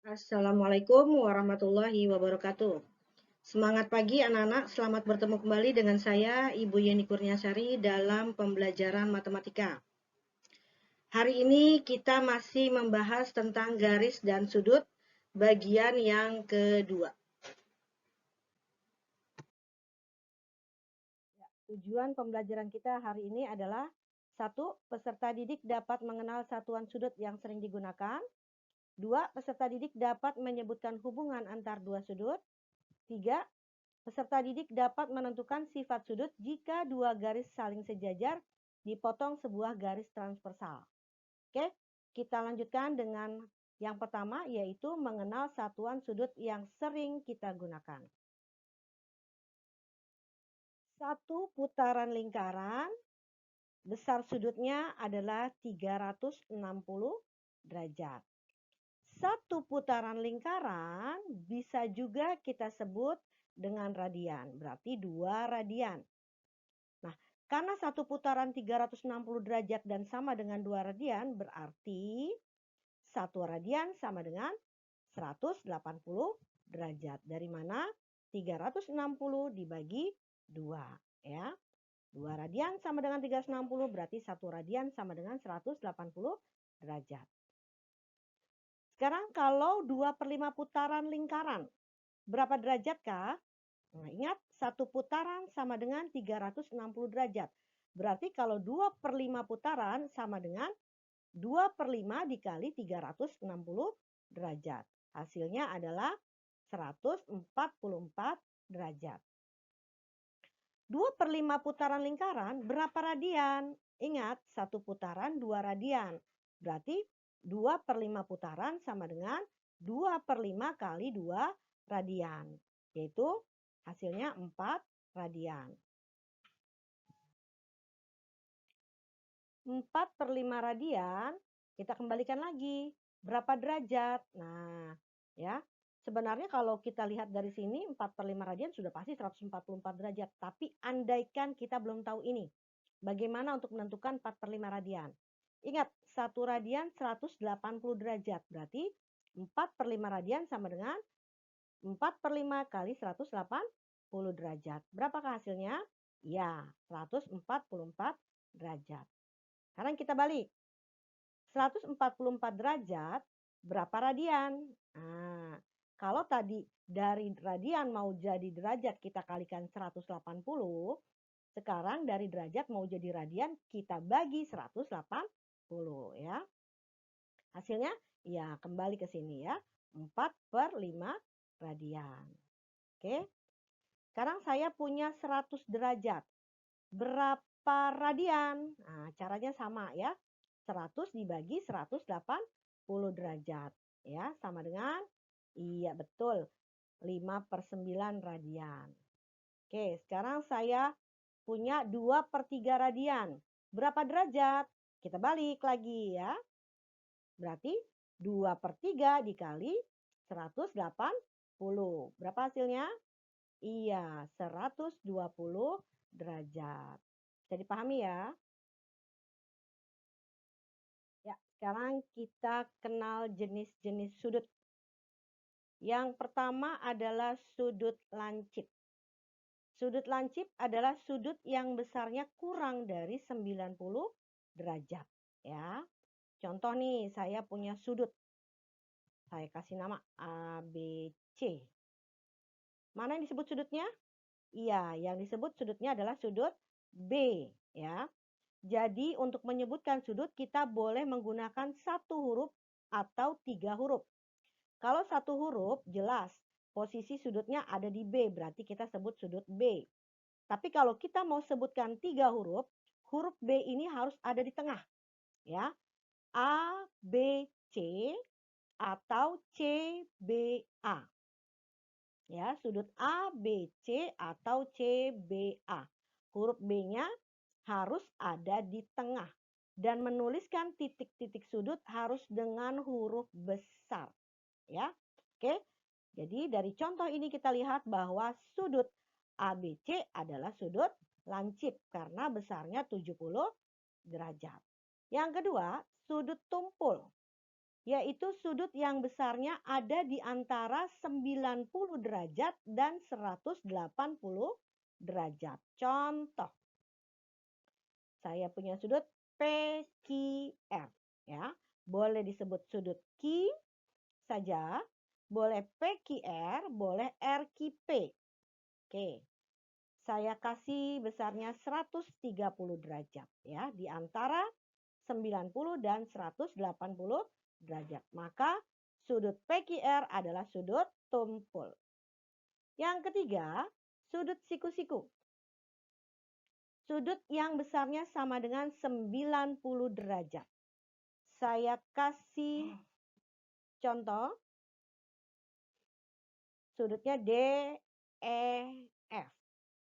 Assalamualaikum warahmatullahi wabarakatuh. Semangat pagi anak-anak, selamat bertemu kembali dengan saya Ibu Yeni Kurniasari dalam pembelajaran matematika. Hari ini kita masih membahas tentang garis dan sudut bagian yang kedua. Tujuan pembelajaran kita hari ini adalah 1. Peserta didik dapat mengenal satuan sudut yang sering digunakan. 2. Peserta didik dapat menyebutkan hubungan antar dua sudut. 3. Peserta didik dapat menentukan sifat sudut jika dua garis saling sejajar dipotong sebuah garis transversal. Oke, kita lanjutkan dengan yang pertama, yaitu mengenal satuan sudut yang sering kita gunakan. Satu putaran lingkaran, besar sudutnya adalah 360 derajat. Satu putaran lingkaran bisa juga kita sebut dengan radian, berarti 2 radian. Nah, karena satu putaran 360 derajat dan sama dengan 2 radian, berarti 1 radian sama dengan 180 derajat. Dari mana? 360 dibagi 2. Ya. 2 radian sama dengan 360, berarti 1 radian sama dengan 180 derajat. Sekarang kalau 2/5 putaran lingkaran, berapa derajat kah? Nah, ingat, satu putaran sama dengan 360 derajat. Berarti kalau 2/5 putaran sama dengan 2/5 dikali 360 derajat. Hasilnya adalah 144 derajat. 2/5 putaran lingkaran berapa radian? Ingat, satu putaran 2 radian. Berarti 2/5 putaran sama dengan 2/5 kali 2 radian. Yaitu hasilnya 4 radian. 4/5 radian, kita kembalikan lagi. Berapa derajat? Nah, ya. Sebenarnya kalau kita lihat dari sini 4/5 radian sudah pasti 144 derajat. Tapi andaikan kita belum tahu ini. Bagaimana untuk menentukan 4/5 radian? Ingat, 1 radian 180 derajat. Berarti 4/5 radian sama dengan 4/5 kali 180 derajat. Berapakah hasilnya? Ya, 144 derajat. Sekarang kita balik. 144 derajat, berapa radian? Nah, kalau tadi dari radian mau jadi derajat kita kalikan 180, sekarang dari derajat mau jadi radian kita bagi 180 ya. Hasilnya ya kembali ke sini ya. 4/5 radian. Oke. Sekarang saya punya 100 derajat. Berapa radian? Nah, caranya sama ya. 100 dibagi 180 derajat. Ya, sama dengan, iya betul, 5/9 radian. Oke, sekarang saya punya 2/3 radian. Berapa derajat? Kita balik lagi ya. Berarti 2/3 dikali 180. Berapa hasilnya? Iya, 120 derajat. Bisa dipahami ya? Ya, sekarang kita kenal jenis-jenis sudut. Yang pertama adalah sudut lancip. Sudut lancip adalah sudut yang besarnya kurang dari 90 derajat. Ya. Contoh nih, saya punya sudut. Saya kasih nama ABC. Mana yang disebut sudutnya? Iya, yang disebut sudutnya adalah sudut B. Ya. Jadi untuk menyebutkan sudut kita boleh menggunakan satu huruf atau 3 huruf. Kalau satu huruf jelas posisi sudutnya ada di B, berarti kita sebut sudut B. Tapi kalau kita mau sebutkan 3 huruf, huruf B ini harus ada di tengah. Ya, A, B, C atau C, B, A. Ya, sudut A, B, C atau C, B, A. Huruf B-nya harus ada di tengah. Dan menuliskan titik-titik sudut harus dengan huruf besar. Ya, oke. Jadi dari contoh ini kita lihat bahwa sudut ABC adalah sudut lancip karena besarnya 70 derajat. Yang kedua, sudut tumpul. yaitu sudut yang besarnya ada di antara 90 derajat dan 180 derajat. Contoh, saya punya sudut PQR, ya. Boleh disebut sudut Q saja, boleh PQR, boleh RQP. Oke. Saya kasih besarnya 130 derajat, ya, di antara 90 dan 180 derajat. Maka sudut PQR adalah sudut tumpul. Yang ketiga, sudut siku-siku. Sudut yang besarnya sama dengan 90 derajat. Saya kasih contoh. Sudutnya DEF,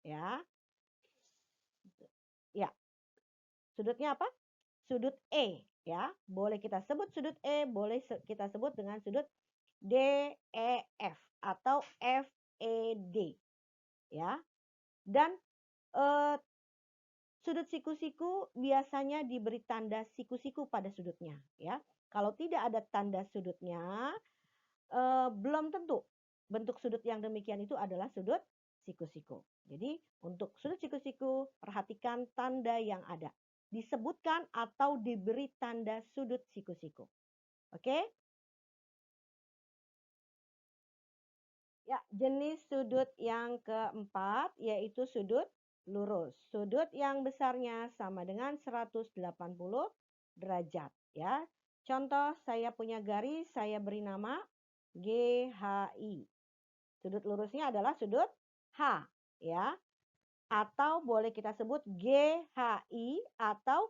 ya. Ya. Sudutnya apa? Sudut E, ya. Boleh kita sebut sudut E, boleh kita sebut dengan sudut DEF atau FED, ya. Dan sudut siku-siku biasanya diberi tanda siku-siku pada sudutnya, ya. Kalau tidak ada tanda sudutnya, belum tentu bentuk sudut yang demikian itu adalah sudut siku-siku. Jadi untuk sudut siku-siku, perhatikan tanda yang ada. Disebutkan atau diberi tanda sudut siku-siku. Oke? Ya, jenis sudut yang keempat yaitu sudut lurus. Sudut yang besarnya sama dengan 180 derajat, ya. Contoh, saya punya garis, saya beri nama GHI. Sudut lurusnya adalah sudut H, ya. Atau boleh kita sebut GHI atau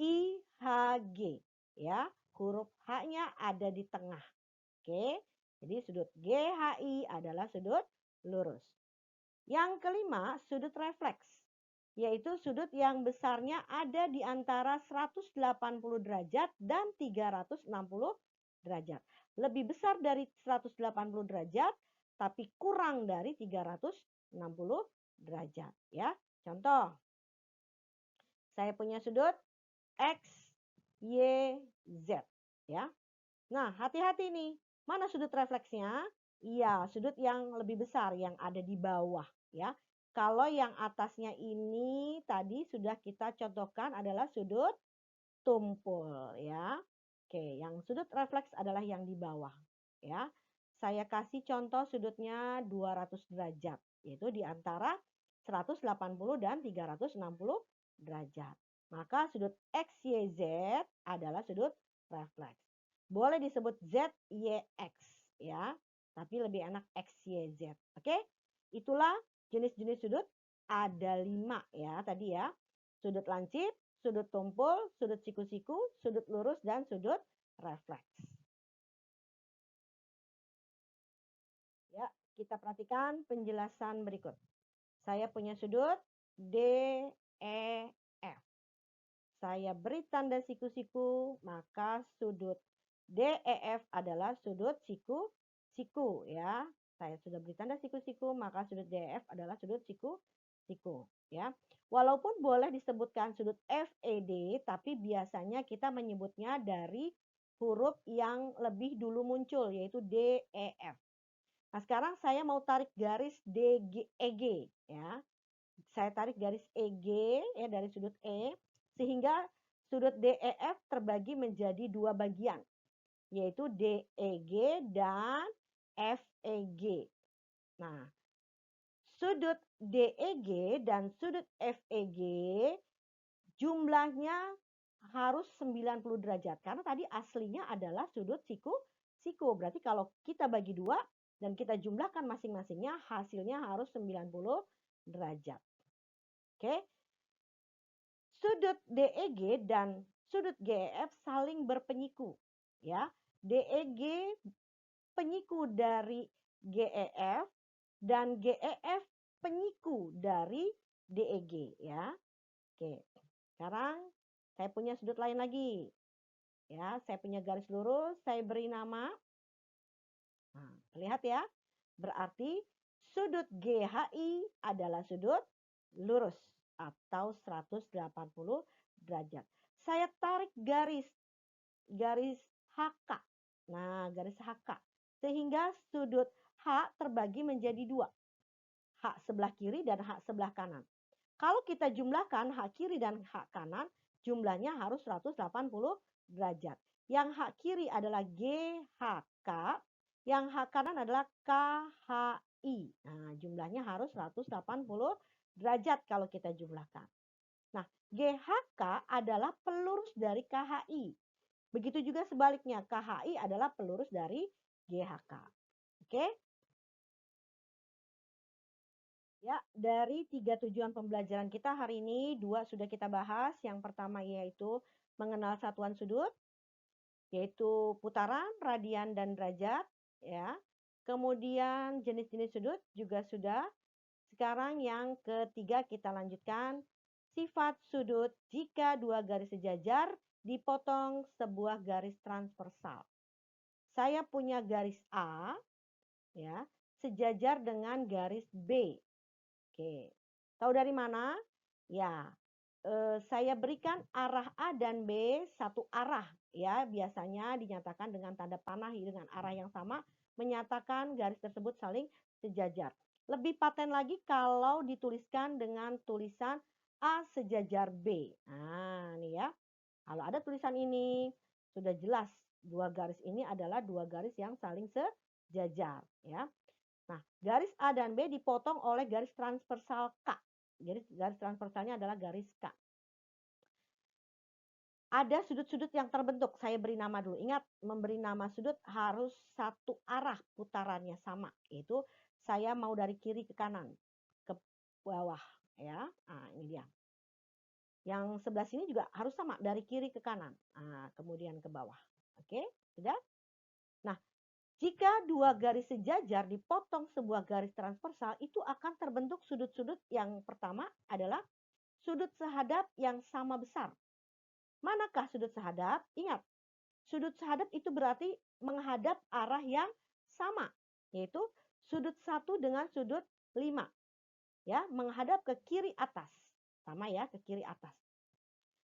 IHG, ya. Huruf H-nya ada di tengah. Oke. Jadi sudut GHI adalah sudut lurus. Yang kelima, sudut refleks, yaitu sudut yang besarnya ada di antara 180 derajat dan 360 derajat. Lebih besar dari 180 derajat, tapi kurang dari 360 derajat, ya. Contoh, saya punya sudut X, Y, Z, ya. Nah, hati-hati nih. Mana sudut refleksnya? Iya, sudut yang lebih besar yang ada di bawah, ya. Kalau yang atasnya ini tadi sudah kita contohkan adalah sudut tumpul, ya. Oke, yang sudut refleks adalah yang di bawah, ya. Saya kasih contoh sudutnya 200 derajat, yaitu di antara 180 dan 360 derajat. Maka sudut XYZ adalah sudut refleks. Boleh disebut ZYX, ya. Tapi lebih enak XYZ. Oke? Itulah jenis-jenis sudut. Ada 5 ya tadi ya. Sudut lancip, sudut tumpul, sudut siku-siku, sudut lurus, dan sudut refleks. Ya, kita perhatikan penjelasan berikut. Saya punya sudut DEF. Saya beri tanda siku-siku, maka sudut DEF adalah sudut siku-siku, ya. Saya sudah beri tanda siku-siku, maka sudut DEF adalah sudut siku-siku, ya. Walaupun boleh disebutkan sudut FED, tapi biasanya kita menyebutnya dari huruf yang lebih dulu muncul, yaitu DEF. Nah, sekarang saya mau tarik garis EG, ya. Saya tarik garis EG ya dari sudut E, sehingga sudut DEF terbagi menjadi 2 bagian, yaitu DEG dan FEG. Nah, sudut DEG dan sudut FEG jumlahnya harus 90 derajat, karena tadi aslinya adalah sudut siku. Berarti kalau kita bagi 2 dan kita jumlahkan masing-masingnya, hasilnya harus 90 derajat. Oke. Sudut DEG dan sudut GEF saling berpenyiku, ya. DEG penyiku dari GEF dan GEF penyiku dari DEG, ya. Oke. Sekarang saya punya sudut lain lagi. Ya, saya punya garis lurus, saya beri nama. Nah, lihat ya. Berarti sudut GHI adalah sudut lurus atau 180 derajat. Saya tarik garis HK. garis HK. Sehingga sudut H terbagi menjadi dua. H sebelah kiri dan H sebelah kanan. Kalau kita jumlahkan H kiri dan H kanan, jumlahnya harus 180 derajat. Yang H kiri adalah GHK, yang H kanan adalah KHI. Nah, jumlahnya harus 180 derajat kalau kita jumlahkan. Nah, GHK adalah pelurus dari KHI. Begitu juga sebaliknya, KHI adalah pelurus dari GHK. Oke? Ya, dari 3 tujuan pembelajaran kita hari ini, 2 sudah kita bahas. Yang pertama yaitu mengenal satuan sudut, yaitu putaran, radian, dan derajat. Ya. Kemudian jenis-jenis sudut juga sudah. Sekarang yang ketiga kita lanjutkan. Sifat sudut jika dua garis sejajar dipotong sebuah garis transversal. Saya punya garis A, ya, sejajar dengan garis B. Oke, tahu dari mana? Ya, saya berikan arah A dan B satu arah, ya, biasanya dinyatakan dengan tanda panah dengan arah yang sama, menyatakan garis tersebut saling sejajar. Lebih paten lagi kalau dituliskan dengan tulisan A sejajar B. Nah, nih ya. Kalau ada tulisan ini, sudah jelas dua garis ini adalah dua garis yang saling sejajar, ya. Nah, garis A dan B dipotong oleh garis transversal K. Jadi garis transversalnya adalah garis K. Ada sudut-sudut yang terbentuk. Saya beri nama dulu. Ingat, memberi nama sudut harus satu arah putarannya sama. Yaitu saya mau dari kiri ke kanan, ke bawah, ya. Nah, ini dia. Yang sebelah sini juga harus sama, dari kiri ke kanan. Nah, kemudian ke bawah. Oke, sudah? Nah, jika dua garis sejajar dipotong sebuah garis transversal, itu akan terbentuk sudut-sudut. Yang pertama adalah sudut sehadap yang sama besar. Manakah sudut sehadap? Ingat, sudut sehadap itu berarti menghadap arah yang sama, yaitu sudut 1 dengan sudut 5. Ya, menghadap ke kiri atas. Sama ya, ke kiri atas.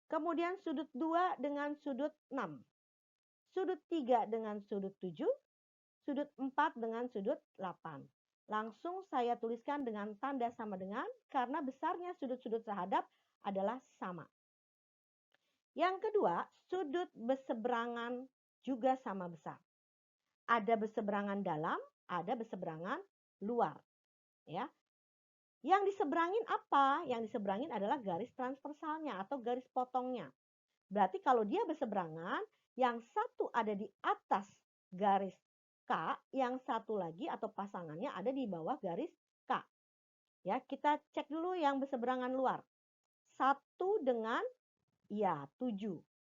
Kemudian sudut 2 dengan sudut 6. Sudut 3 dengan sudut 7. Sudut 4 dengan sudut 8. Langsung saya tuliskan dengan tanda sama dengan, karena besarnya sudut-sudut sehadap adalah sama. Yang kedua, sudut berseberangan juga sama besar. Ada berseberangan dalam, ada berseberangan luar. Ya. Yang diseberangin apa? Yang diseberangin adalah garis transversalnya atau garis potongnya. Berarti kalau dia berseberangan, yang satu ada di atas garis K, yang satu lagi atau pasangannya ada di bawah garis K. Ya, kita cek dulu yang berseberangan luar. 1 dengan 7,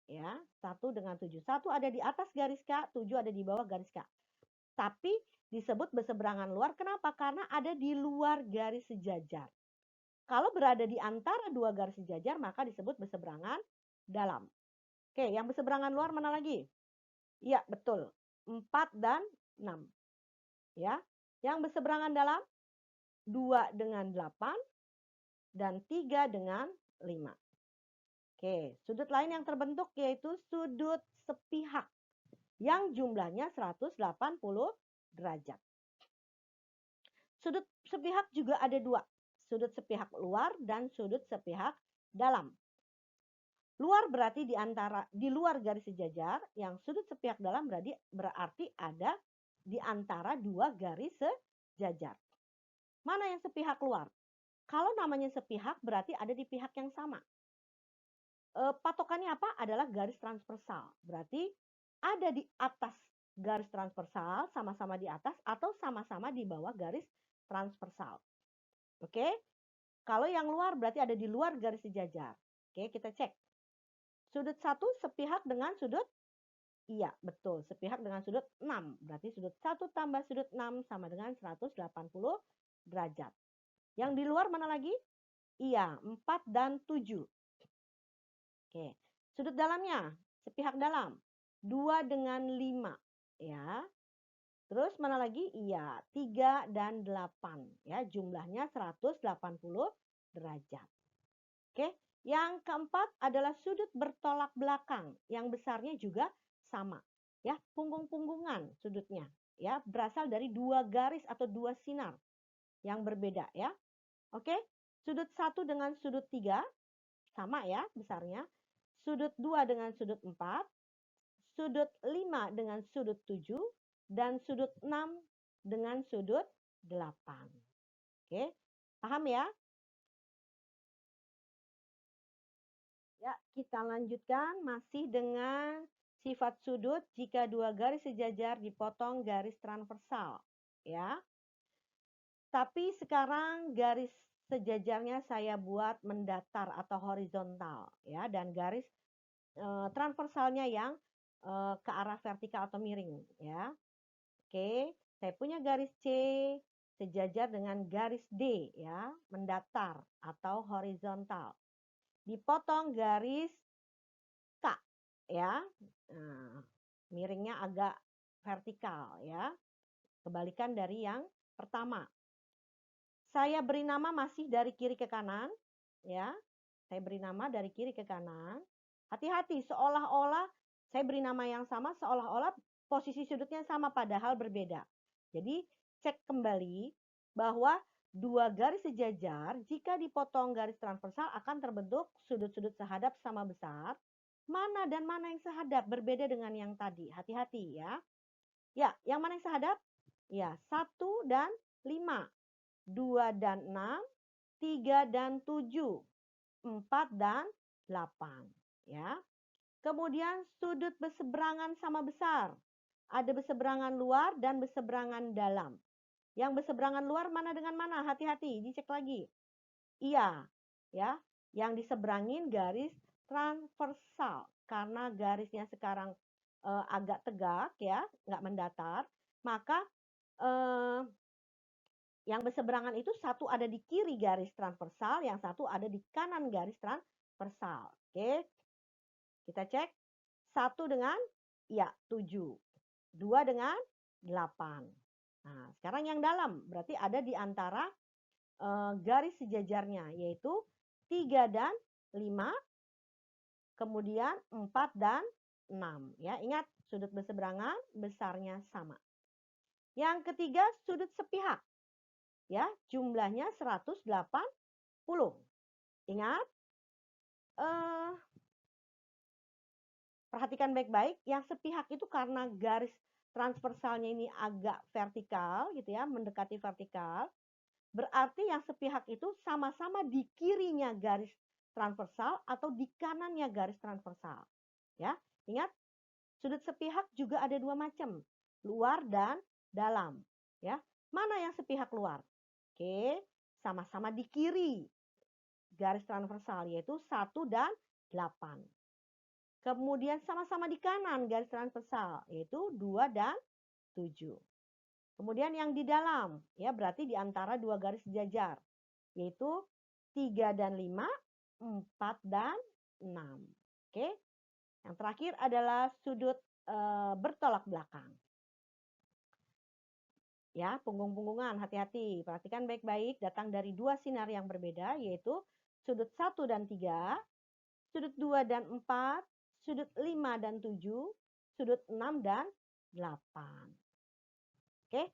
ya. 1 dengan 7. 1 ada di atas garis K, 7 ada di bawah garis K. Tapi disebut berseberangan luar kenapa? Karena ada di luar garis sejajar. Kalau berada di antara dua garis sejajar maka disebut berseberangan dalam. Oke, yang berseberangan luar mana lagi? Iya, betul. 4 dan 6. Ya. Yang berseberangan dalam 2 dengan 8 dan 3 dengan 5. Oke, sudut lain yang terbentuk yaitu sudut sepihak yang jumlahnya 180 derajat. Sudut sepihak juga ada dua, sudut sepihak luar dan sudut sepihak dalam. Luar berarti di luar garis sejajar, yang sudut sepihak dalam berarti ada di antara dua garis sejajar. Mana yang sepihak luar? Kalau namanya sepihak berarti ada di pihak yang sama. Patokannya apa? Adalah garis transversal. Berarti ada di atas garis transversal, sama-sama di atas atau sama-sama di bawah garis transversal. Oke? Kalau yang luar berarti ada di luar garis sejajar. Oke, kita cek. Sudut 1 sepihak dengan sudut, iya betul, sepihak dengan sudut 6. Berarti sudut 1 tambah sudut 6 sama dengan 180 derajat. Yang di luar mana lagi? Iya, 4 dan 7. Oke, sudut dalamnya, sepihak dalam, 2 dengan 5. Ya. Terus mana lagi? Iya, 3 dan 8. Ya, jumlahnya 180 derajat. Oke. Yang keempat adalah sudut bertolak belakang, yang besarnya juga sama. ya, punggung-punggungan sudutnya, ya, berasal dari dua garis atau dua sinar yang berbeda, ya. Oke, sudut 1 dengan sudut 3 sama ya besarnya. Sudut 2 dengan sudut 4, sudut 5 dengan sudut 7, dan sudut 6 dengan sudut 8. Oke, paham ya? Ya, kita lanjutkan masih dengan sifat sudut jika dua garis sejajar dipotong garis transversal, ya. Tapi sekarang garis sejajarnya saya buat mendatar atau horizontal, ya, dan garis transversalnya yang ke arah vertikal atau miring, ya. Oke, saya punya garis C sejajar dengan garis D, ya, mendatar atau horizontal. Dipotong garis K, ya. Nah, miringnya agak vertikal, ya. Kebalikan dari yang pertama. Saya beri nama masih dari kiri ke kanan, ya. Saya beri nama dari kiri ke kanan. Hati-hati, seolah-olah saya beri nama yang sama, seolah-olah posisi sudutnya sama, padahal berbeda. Jadi, cek kembali bahwa dua garis sejajar, jika dipotong garis transversal akan terbentuk sudut-sudut sehadap sama besar. Mana dan mana yang sehadap, berbeda dengan yang tadi. Hati-hati ya. Ya, yang mana yang sehadap? Ya, 1 dan 5, 2 dan 6, 3 dan 7, 4 dan 8. Ya. Kemudian sudut berseberangan sama besar. Ada berseberangan luar dan berseberangan dalam. Yang berseberangan luar mana dengan mana? Hati-hati, dicek lagi. Iya, ya. Yang diseberangin garis transversal. Karena garisnya sekarang agak tegak ya, nggak mendatar. Maka yang berseberangan itu satu ada di kiri garis transversal, yang satu ada di kanan garis transversal. Oke, kita cek. 1 dengan, ya, 7. 2 dengan 8. Nah, sekarang yang dalam, berarti ada di antara garis sejajarnya, yaitu 3 dan 5, kemudian 4 dan 6. Ya, ingat, sudut berseberangan, besarnya sama. Yang ketiga, sudut sepihak. Ya, jumlahnya 180. Ingat, perhatikan baik-baik, yang sepihak itu karena garis transversalnya ini agak vertikal gitu ya, mendekati vertikal. Berarti yang sepihak itu sama-sama di kirinya garis transversal atau di kanannya garis transversal. Ya, ingat, sudut sepihak juga ada dua macam, luar dan dalam. Ya, mana yang sepihak luar? Oke, sama-sama di kiri garis transversal, yaitu 1 dan 8. Kemudian sama-sama di kanan garis transversal, yaitu 2 dan 7. Kemudian yang di dalam, ya, berarti di antara dua garis sejajar, yaitu 3 dan 5, 4 dan 6. Oke. Yang terakhir adalah sudut bertolak belakang. Ya, punggung-punggungan, hati-hati. Perhatikan baik-baik, datang dari dua sinar yang berbeda, yaitu sudut 1 dan 3, sudut 2 dan 4, sudut 5 dan 7, sudut 6 dan 8. Oke,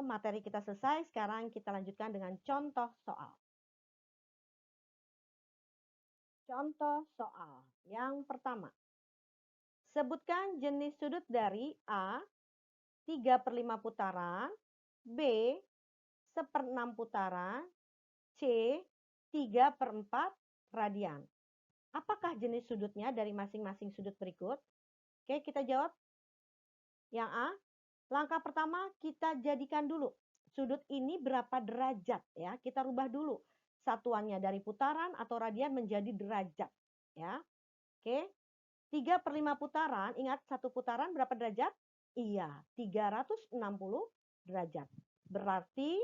materi kita selesai. Sekarang kita lanjutkan dengan contoh soal. Contoh soal yang pertama. Sebutkan jenis sudut dari A, 3/5 putaran, B, 1/6 putaran, C, 3/4 radian. Apakah jenis sudutnya dari masing-masing sudut berikut? Oke, kita jawab. Yang A, langkah pertama kita jadikan dulu sudut ini berapa derajat ya. Kita rubah dulu satuannya dari putaran atau radian menjadi derajat ya. Oke. 3/5 putaran, ingat satu putaran berapa derajat? Iya, 360 derajat. Berarti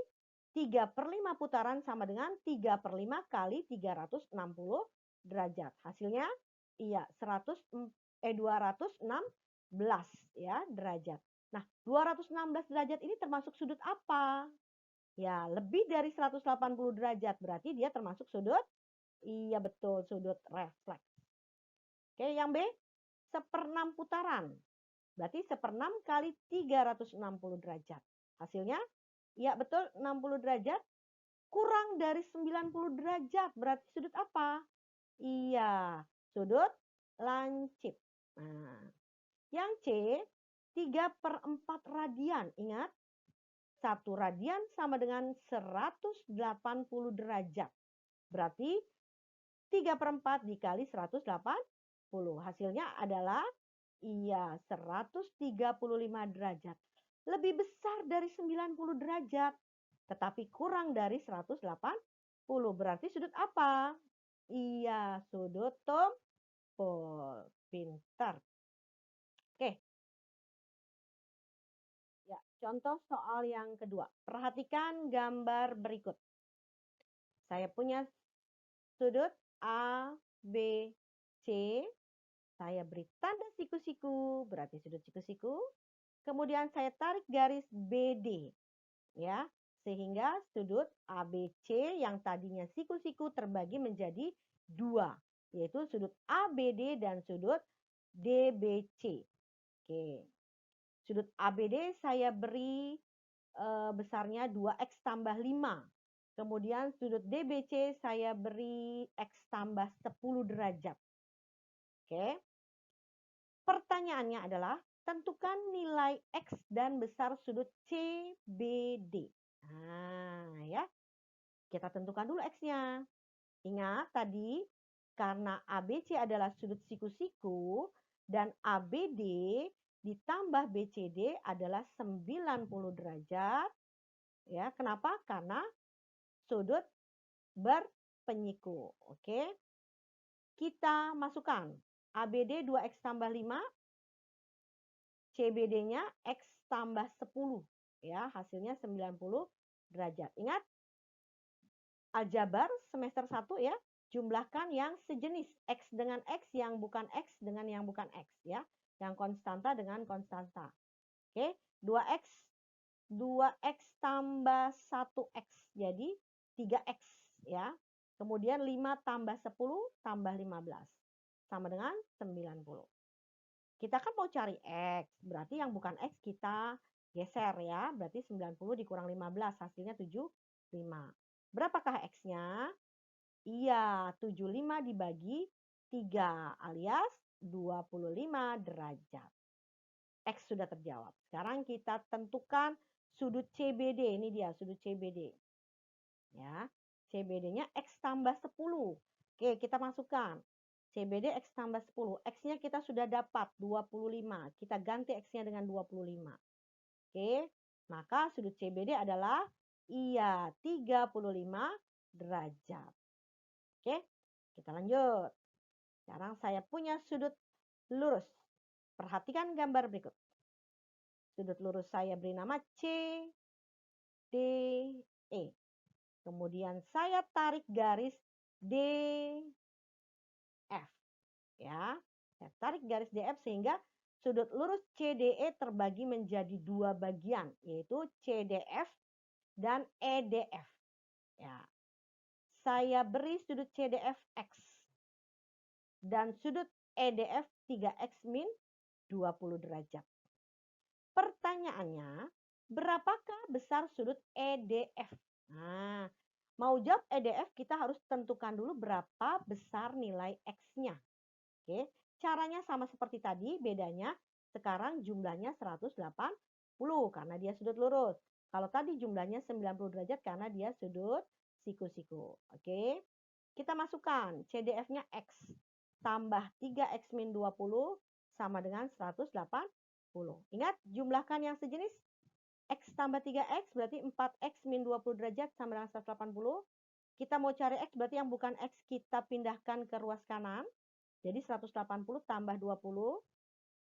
3/5 putaran sama dengan 3/5 kali 360 derajat. Hasilnya iya 216 ya derajat. Nah, 216 derajat ini termasuk sudut apa? Ya, lebih dari 180 derajat. Berarti dia termasuk sudut, iya betul, sudut refleks. Oke, yang B, 1/6 putaran. Berarti 1/6 kali 360 derajat. Hasilnya, ya betul 60 derajat kurang dari 90 derajat. Berarti sudut apa? Iya, sudut lancip. Nah, yang C, 3/4 radian. Ingat, 1 radian sama dengan 180 derajat. Berarti 3/4 dikali 180. Hasilnya adalah, iya, 135 derajat. Lebih besar dari 90 derajat. Tetapi kurang dari 180. Berarti sudut apa? Iya, sudut tumpul. Pintar. Oke. Ya, contoh soal yang kedua. Perhatikan gambar berikut. Saya punya sudut A, B, C. Saya beri tanda siku-siku, berarti sudut siku-siku. Kemudian saya tarik garis BD, ya, sehingga sudut ABC yang tadinya siku-siku terbagi menjadi 2, yaitu sudut ABD dan sudut DBC. Oke. Sudut ABD saya beri besarnya 2x tambah 5. Kemudian sudut DBC saya beri x tambah 10 derajat. Oke. Pertanyaannya adalah tentukan nilai X dan besar sudut CBD. Nah, ya. Kita tentukan dulu X-nya. Ingat tadi, karena ABC adalah sudut siku-siku dan ABD ditambah BCD adalah 90 derajat. Ya, kenapa? Karena sudut berpenyiku. Oke. Kita masukkan ABD 2X tambah 5, CBD-nya X tambah 10. Ya, hasilnya 90 derajat. Ingat, aljabar semester 1 ya, jumlahkan yang sejenis. X dengan X, yang bukan X dengan yang bukan X ya. Yang konstanta dengan konstanta. Oke, 2X 2X tambah 1X. Jadi 3X ya. Kemudian 5 tambah 10 tambah 15. Sama dengan 90. Kita kan mau cari X. Berarti yang bukan X kita geser ya. Berarti 90 dikurang 15. Hasilnya 75. Berapakah X-nya? Iya, 75 dibagi 3 alias 25 derajat. X sudah terjawab. Sekarang kita tentukan sudut CBD. Ini dia sudut CBD. Ya, CBD-nya X tambah 10. Oke, kita masukkan. CBD X tambah 10. X-nya kita sudah dapat 25. Kita ganti X-nya dengan 25. Oke, maka sudut CBD adalah, iya, 35 derajat. Oke, kita lanjut. Sekarang saya punya sudut lurus. Perhatikan gambar berikut. Sudut lurus saya beri nama C, D, E. Kemudian saya tarik garis D, F. Ya, saya tarik garis DF sehingga sudut lurus CDE terbagi menjadi 2 bagian, yaitu CDF dan EDF. Ya, saya beri sudut CDF X dan sudut EDF 3X min 20 derajat. Pertanyaannya, berapakah besar sudut EDF? Nah, mau jawab EDF kita harus tentukan dulu berapa besar nilai X-nya. Oke, caranya sama seperti tadi, bedanya sekarang jumlahnya 180 karena dia sudut lurus. Kalau tadi jumlahnya 90 derajat karena dia sudut siku-siku. Oke, kita masukkan CDF-nya X tambah 3X min 20 sama dengan 180. Ingat, jumlahkan yang sejenis. X tambah 3X berarti 4X min 20 derajat sama dengan 180. Kita mau cari X berarti yang bukan X kita pindahkan ke ruas kanan. Jadi 180 tambah 20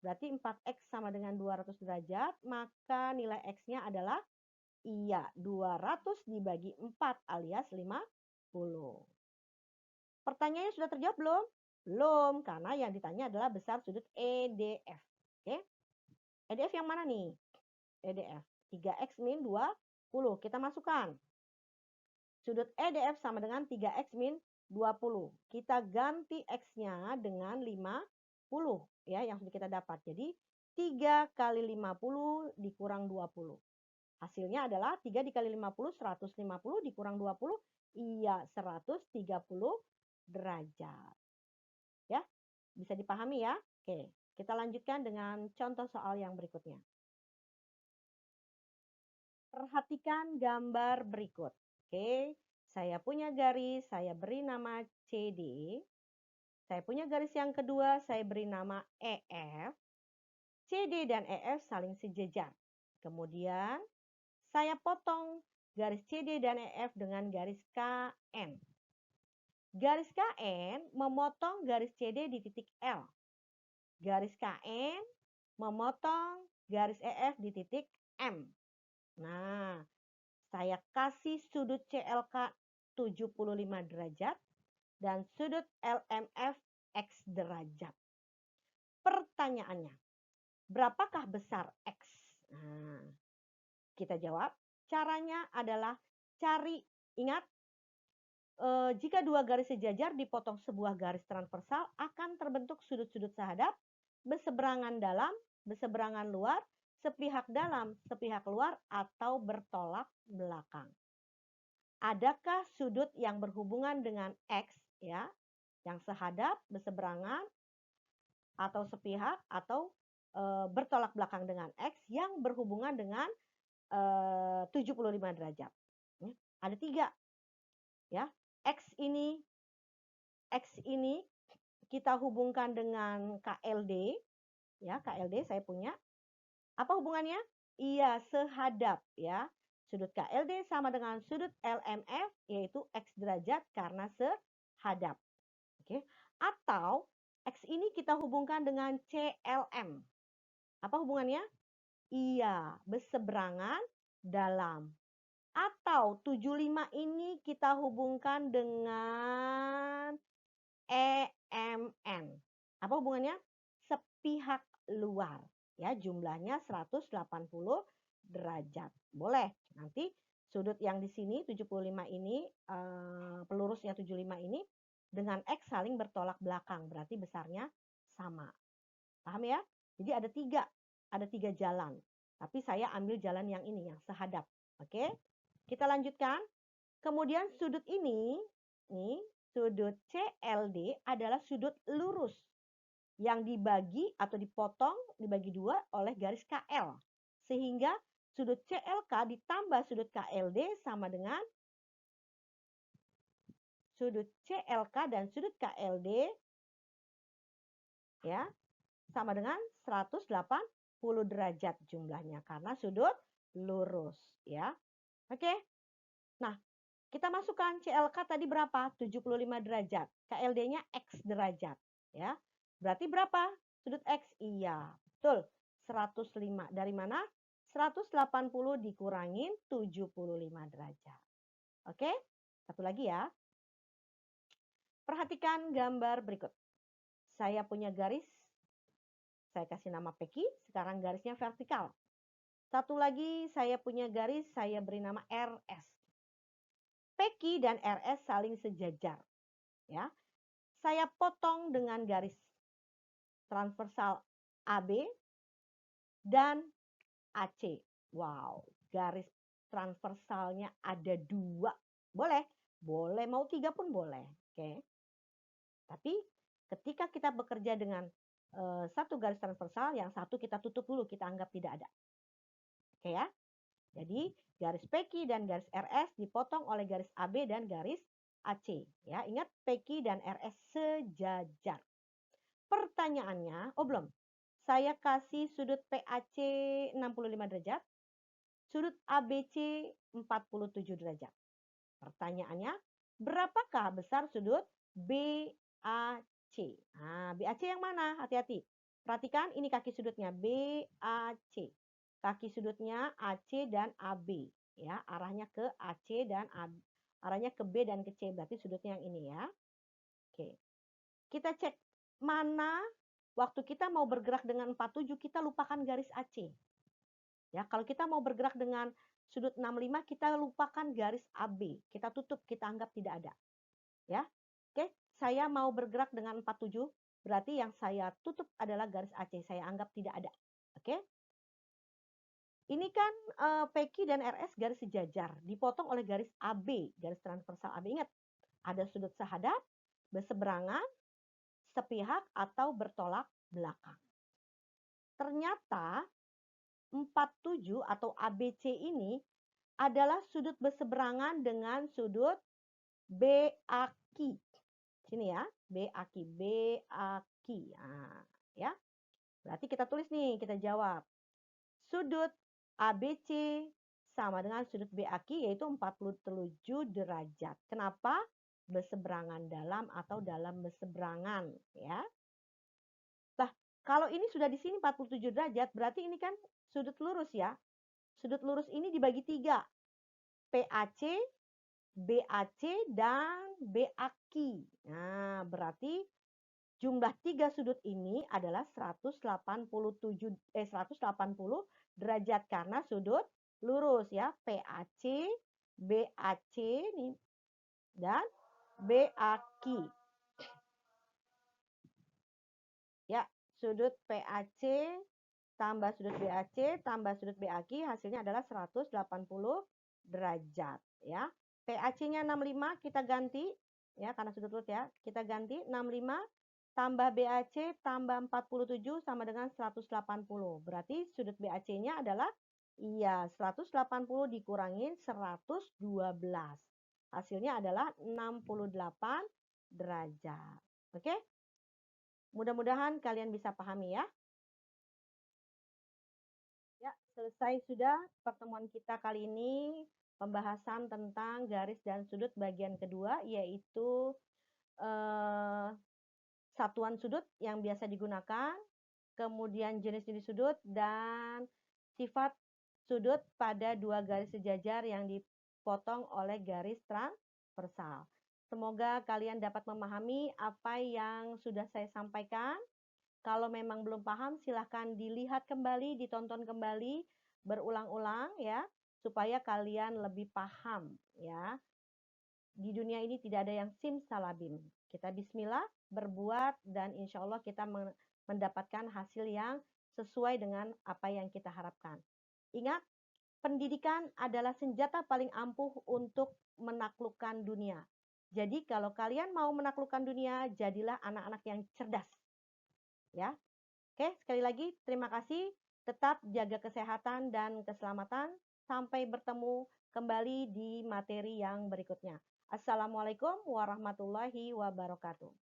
berarti 4X sama dengan 200 derajat. Maka nilai X-nya adalah, iya, 200 dibagi 4 alias 50. Pertanyaannya sudah terjawab belum? Belum, karena yang ditanya adalah besar sudut EDF. Oke? EDF yang mana nih? EDF 3X min 20. Kita masukkan. Sudut EDF sama dengan 3X min 20. Kita ganti X-nya dengan 50 ya yang sudah kita dapat. Jadi 3 kali 50 dikurang 20. Hasilnya adalah 3 dikali 50, 150 dikurang 20, iya 130 derajat. Ya, bisa dipahami ya? Oke, kita lanjutkan dengan contoh soal yang berikutnya. Perhatikan gambar berikut. Oke, saya punya garis, saya beri nama CD. Saya punya garis yang kedua, saya beri nama EF. CD dan EF saling sejajar. Kemudian saya potong garis CD dan EF dengan garis KN. Garis KN memotong garis CD di titik L. Garis KN memotong garis EF di titik M. Nah, saya kasih sudut CLK 75 derajat dan sudut LMF X derajat. Pertanyaannya, berapakah besar X? Nah, kita jawab, caranya adalah ingat, jika dua garis sejajar dipotong sebuah garis transversal akan terbentuk sudut-sudut sehadap, berseberangan dalam, berseberangan luar, sepihak dalam, sepihak luar, atau bertolak belakang. Adakah sudut yang berhubungan dengan X, ya, yang sehadap, berseberangan, atau sepihak, atau bertolak belakang dengan X yang berhubungan dengan 75 derajat. Ada 3. Ya, X ini kita hubungkan dengan KLD. Ya, KLD saya punya. Apa hubungannya? Iya, sehadap ya. Sudut KLD sama dengan sudut LMF yaitu X derajat karena sehadap. Oke. Atau X ini kita hubungkan dengan CLM. Apa hubungannya? Iya, berseberangan dalam. Atau 75 ini kita hubungkan dengan EMN. Apa hubungannya? Sepihak luar. Ya, jumlahnya 180 derajat. Boleh. Nanti sudut yang di sini 75 ini, pelurusnya 75 ini dengan X saling bertolak belakang. Berarti besarnya sama. Paham ya? Jadi ada tiga jalan. Tapi saya ambil jalan yang ini, yang sehadap. Oke? Kita lanjutkan. Kemudian sudut ini, nih, sudut CLD adalah sudut lurus yang dibagi atau dipotong, dibagi dua oleh garis KL. Sehingga sudut CLK ditambah sudut KLD sama dengan sudut CLK dan sudut KLD ya, sama dengan 180 derajat jumlahnya karena sudut lurus ya. Oke. Nah, kita masukkan CLK tadi berapa? 75 derajat. KLD-nya X derajat ya. Berarti berapa? Sudut X? Iya, betul. 105. Dari mana? 180 dikurangin 75 derajat. Oke? Satu lagi ya. Perhatikan gambar berikut. Saya punya garis. Saya kasih nama PQ. Sekarang garisnya vertikal. Satu lagi saya punya garis. Saya beri nama RS. PQ dan RS saling sejajar. Ya. Saya potong dengan garis transversal AB dan AC. Wow, garis transversalnya ada 2. Boleh? Boleh, mau 3 pun boleh. Oke. Tapi ketika kita bekerja dengan satu garis transversal, yang satu kita tutup dulu, kita anggap tidak ada. Oke ya. Jadi garis PQ dan garis RS dipotong oleh garis AB dan garis AC. Ya, ingat PQ dan RS sejajar. Pertanyaannya, oh belum. Saya kasih sudut PAC 65 derajat, sudut ABC 47 derajat. Pertanyaannya, berapakah besar sudut BAC? Nah, BAC yang mana? Hati-hati. Perhatikan ini kaki sudutnya BAC. Kaki sudutnya AC dan AB. Ya, arahnya ke AC dan AB. Arahnya ke B dan ke C. Berarti sudutnya yang ini ya. Oke. Kita cek mana waktu kita mau bergerak dengan 47 kita lupakan garis AC. Ya, kalau kita mau bergerak dengan sudut 65 kita lupakan garis AB. Kita tutup, kita anggap tidak ada. Ya. Oke, saya mau bergerak dengan 47, berarti yang saya tutup adalah garis AC. Saya anggap tidak ada. Oke. Ini kan PQ dan RS garis sejajar, dipotong oleh garis AB, garis transversal AB. Ingat, ada sudut sahadat, berseberangan, sepihak, atau bertolak belakang. Ternyata 47 atau ABC ini adalah sudut berseberangan dengan sudut BAQ. Sini ya, BAQ, BAQ. Nah, ya. Berarti kita tulis nih, kita jawab. Sudut ABC sama dengan sudut BAQ yaitu 47 derajat. Kenapa? Berseberangan dalam atau dalam berseberangan, ya. Nah, kalau ini sudah di sini 47 derajat, berarti ini kan sudut lurus ya. Sudut lurus ini dibagi 3. PAC, BAC, dan BAQ. Nah, berarti jumlah 3 sudut ini adalah 180 derajat karena sudut lurus ya. PAC, BAC nih, dan BAQ. Ya, sudut PAC tambah sudut BAC tambah sudut BAQ hasilnya adalah 180 derajat ya. PAC-nya 65 kita ganti ya karena sudut lurus ya. Kita ganti 65 tambah BAC tambah 47 sama dengan 180. Berarti sudut BAC-nya adalah iya 180 dikurangin 112. Hasilnya adalah 68 derajat. Oke? Mudah-mudahan kalian bisa pahami ya. Ya, selesai sudah pertemuan kita kali ini. Pembahasan tentang garis dan sudut bagian kedua, yaitu satuan sudut yang biasa digunakan, kemudian jenis-jenis sudut, dan sifat sudut pada dua garis sejajar yang dipotong oleh garis transversal. Semoga kalian dapat memahami apa yang sudah saya sampaikan. Kalau memang belum paham, silahkan dilihat kembali, ditonton kembali, berulang-ulang ya, supaya kalian lebih paham ya. Di dunia ini tidak ada yang simsalabim. Kita bismillah, berbuat, dan insya Allah kita mendapatkan hasil yang sesuai dengan apa yang kita harapkan. Ingat, pendidikan adalah senjata paling ampuh untuk menaklukkan dunia. Jadi kalau kalian mau menaklukkan dunia, jadilah anak-anak yang cerdas. Ya, oke, sekali lagi terima kasih. Tetap jaga kesehatan dan keselamatan. Sampai bertemu kembali di materi yang berikutnya. Assalamualaikum warahmatullahi wabarakatuh.